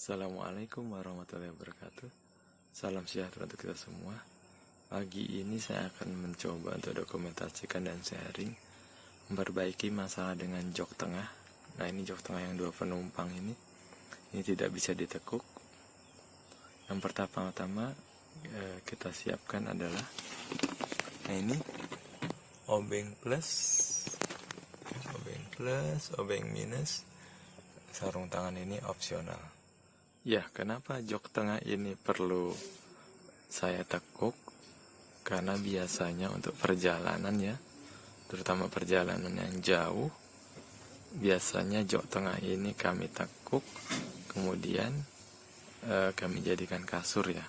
Assalamualaikum warahmatullahi wabarakatuh. Salam sejahtera untuk kita semua. Pagi ini saya akan mencoba untuk dokumentasikan dan sharing memperbaiki masalah dengan jok tengah. Nah, ini jok tengah yang 2 penumpang ini tidak bisa ditekuk. Yang pertama-tama kita siapkan adalah ini obeng plus, obeng minus. Sarung tangan ini opsional. Ya, kenapa jok tengah ini perlu saya tekuk? Karena biasanya untuk perjalanan ya, terutama perjalanan yang jauh, biasanya jok tengah ini kami tekuk, kemudian kami jadikan kasur ya,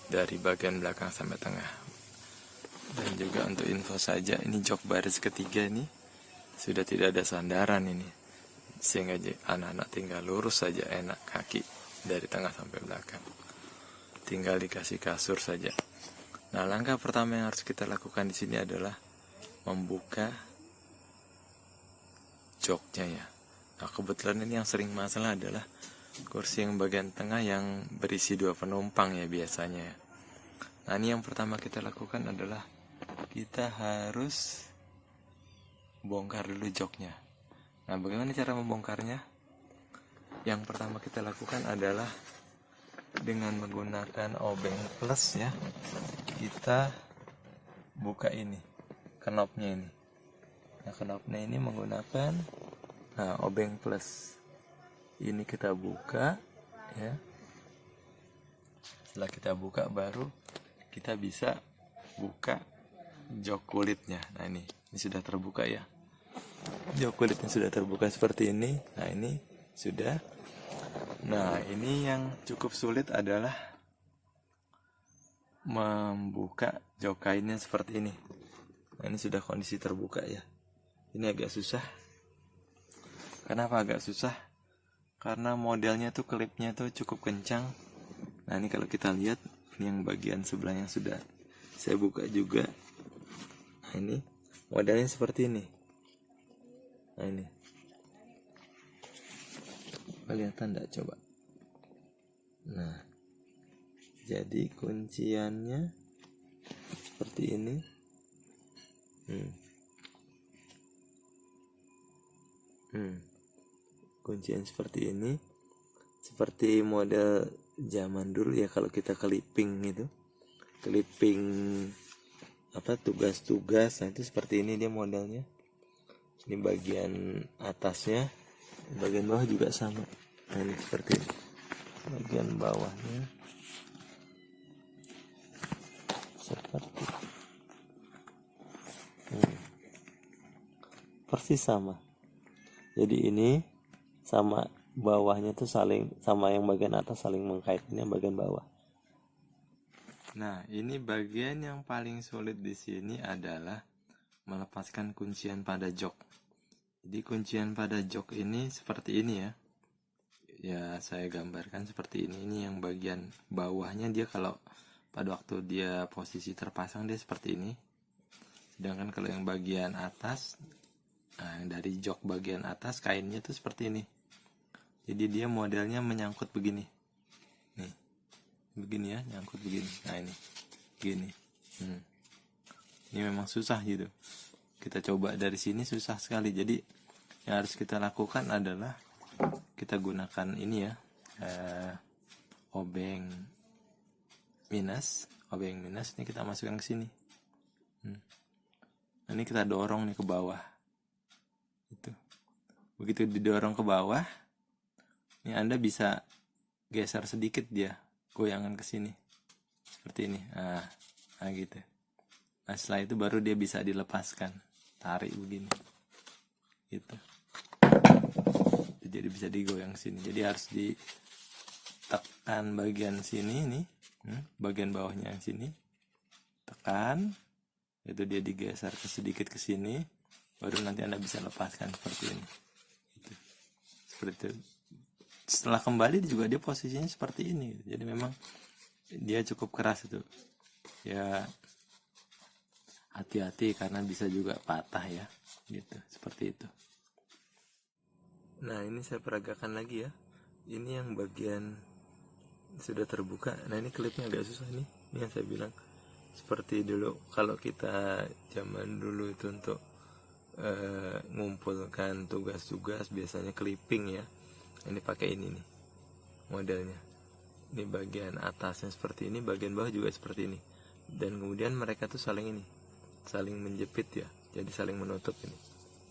dari bagian belakang sampai tengah. Dan juga untuk info saja, ini jok baris ketiga ini sudah tidak ada sandaran ini, sehingga anak-anak tinggal lurus saja, enak kaki dari tengah sampai belakang, tinggal dikasih kasur saja. Nah, langkah pertama yang harus kita lakukan di sini adalah membuka joknya ya. Nah, kebetulan ini yang sering masalah adalah kursi yang bagian tengah yang berisi 2 penumpang ya biasanya ya. Nah, ini yang pertama kita lakukan adalah kita harus bongkar dulu joknya. Nah, bagaimana cara membongkarnya? Yang pertama kita lakukan adalah dengan menggunakan obeng plus ya. Kita buka ini, knopnya ini. Nah, knopnya ini menggunakan obeng plus. Ini kita buka ya. Setelah kita buka baru kita bisa buka jok kulitnya. Nah, ini sudah terbuka ya. Jok kulitnya sudah terbuka seperti ini. Nah, ini sudah. Nah, ini yang cukup sulit adalah membuka jok kainnya seperti ini. Nah, ini sudah kondisi terbuka ya. Ini agak susah. Kenapa agak susah? Karena modelnya tuh, klipnya tuh cukup kencang. Nah, ini kalau kita lihat, ini yang bagian sebelahnya sudah saya buka juga. Nah, ini modelnya seperti ini. Nah, ini kelihatan enggak coba? Nah, jadi kunciannya seperti ini. Kuncian seperti ini, seperti model zaman dulu ya, kalau kita clipping itu, clipping tugas-tugas. Nah, itu seperti ini dia modelnya. Ini bagian atasnya, bagian bawah juga sama. Nah, ini seperti ini. Bagian bawahnya seperti persis sama. Jadi ini sama bawahnya tuh saling, sama yang bagian atas saling mengkaitkan yang bagian bawah. Nah, ini bagian yang paling sulit di sini adalah melepaskan kuncian pada jok. Jadi kuncian pada jok ini seperti ini ya. Ya, saya gambarkan seperti ini. Ini yang bagian bawahnya, dia kalau pada waktu dia posisi terpasang dia seperti ini. Sedangkan kalau yang bagian atas, dari jok bagian atas kainnya tuh seperti ini. Jadi dia modelnya menyangkut begini. Nih. Begini ya, nyangkut begini. Nah, ini. Gini. Ini memang susah gitu. Kita coba dari sini susah sekali. Jadi yang harus kita lakukan adalah kita gunakan ini ya, obeng minus ini kita masukkan ke sini. Ini kita dorong nih ke bawah. Itu. Begitu didorong ke bawah, ini Anda bisa geser sedikit dia, goyangan ke sini. Seperti ini. Nah, gitu. Nah, setelah itu baru dia bisa dilepaskan. Tarik begini. Gitu. Jadi bisa digoyang sini. Jadi harus ditekan bagian sini nih, bagian bawahnya yang sini. Tekan. Itu dia digeser sedikit ke sini. Baru nanti Anda bisa lepaskan seperti ini. Gitu. Seperti itu. Setelah kembali juga dia posisinya seperti ini. Jadi memang dia cukup keras itu. Ya, hati-hati karena bisa juga patah ya. Gitu, seperti itu. Nah, ini saya peragakan lagi ya. ini yang bagian sudah terbuka. Nah ini klipnya agak susah nih. Ini yang saya bilang seperti dulu kalau kita zaman dulu itu untuk ngumpulkan tugas-tugas biasanya clipping ya. Ini pakai ini nih modelnya. Ini bagian atasnya seperti ini, bagian bawah juga seperti ini. Dan kemudian mereka tuh saling menjepit ya. Jadi saling menutup ini.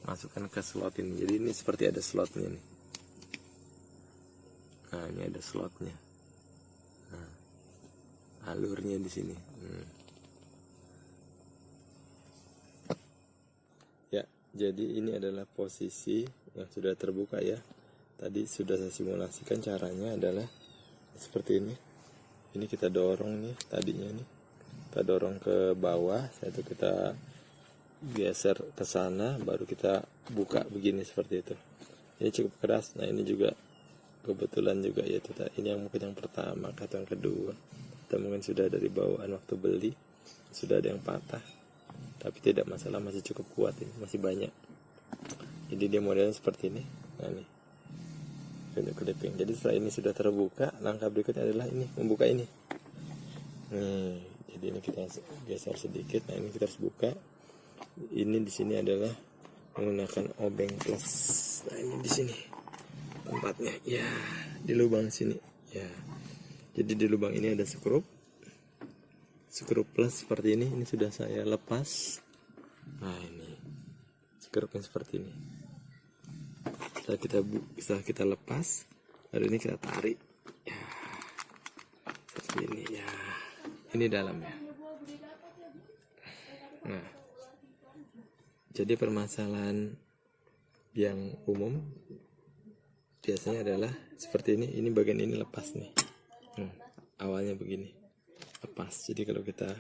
Masukkan ke slot ini. Jadi ini seperti ada slotnya nih. Nah ini ada slotnya. Nah, alurnya di sini. Ya, jadi ini adalah posisi yang sudah terbuka ya. Tadi sudah saya simulasikan, caranya adalah seperti ini. Ini kita dorong nih tadinya nih. Kita dorong ke bawah, itu kita geser ke sana, baru kita buka begini seperti itu. Ini cukup keras. Nah, ini juga kebetulan juga ya, ini yang mungkin yang pertama atau yang kedua. Kita mungkin sudah dari bawaan waktu beli, sudah ada yang patah. Tapi tidak masalah, masih cukup kuat ini, masih banyak. Jadi dia modelnya seperti ini. Nah, nih. Untuk clipping. Jadi setelah ini sudah terbuka, langkah berikutnya adalah ini, membuka ini. Nih, jadi ini kita geser sedikit. Nah, ini kita harus buka. Ini di sini adalah menggunakan obeng plus. Nah, ini di sini tempatnya. Ya, di lubang sini. Ya. Jadi di lubang ini ada skrup. Skrup plus seperti ini. Ini sudah saya lepas. Nah, ini skrupnya seperti ini. Setelah kita lepas, lalu ini kita tarik ya, seperti ini ya. Ini dalamnya. Nah, jadi permasalahan yang umum biasanya adalah seperti ini. Ini bagian ini lepas nih. Awalnya begini, lepas. Jadi kalau kita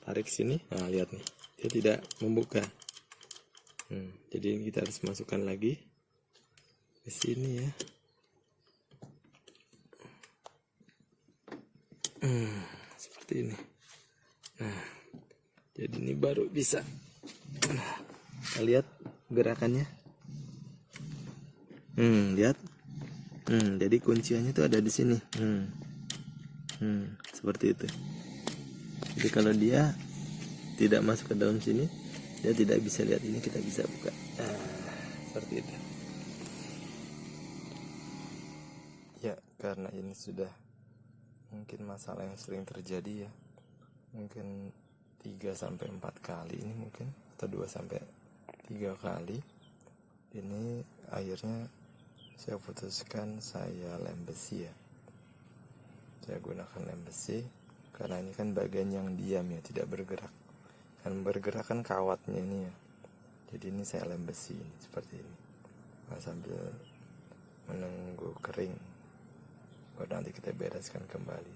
tarik sini, nah lihat nih, dia tidak membuka. Jadi kita harus masukkan lagi ke sini ya. Seperti ini. Nah, jadi ini baru bisa. Nah, kita lihat gerakannya. Lihat. Jadi kunciannya itu ada di sini. Seperti itu. Jadi kalau dia tidak masuk ke dalam sini, dia tidak bisa lihat ini, kita bisa buka. Seperti itu. Ya, karena ini sudah mungkin masalah yang sering terjadi ya. Mungkin 3-4 kali ini mungkin, atau 2-3 kali. Ini akhirnya saya putuskan saya lem besi ya. Saya gunakan lem besi karena ini kan bagian yang diam ya, tidak bergerak. Kan bergerak kan kawatnya ini ya. Jadi ini saya lem besi ini, seperti ini. Nah, sambil menunggu kering, baru nanti kita bereskan kembali.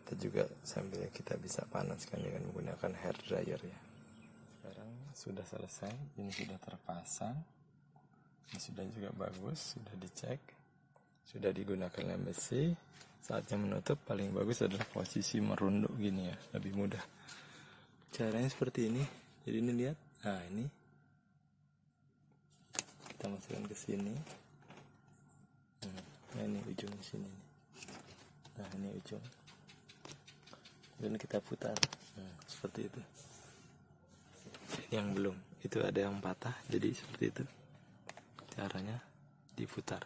Kita juga sambil kita bisa panaskan dengan menggunakan hair dryer ya. Sekarang sudah selesai, ini sudah terpasang, ini sudah juga bagus, sudah dicek, sudah digunakan lem besi. Saatnya menutup, paling bagus adalah posisi merunduk gini ya, lebih mudah. Caranya seperti ini. Jadi ini lihat, nah ini kita masukkan ke sini. Nah ini ujung sini. Nah ini ujung. Dan kita putar. Seperti itu. Yang belum, itu ada yang patah, jadi seperti itu. Caranya diputar.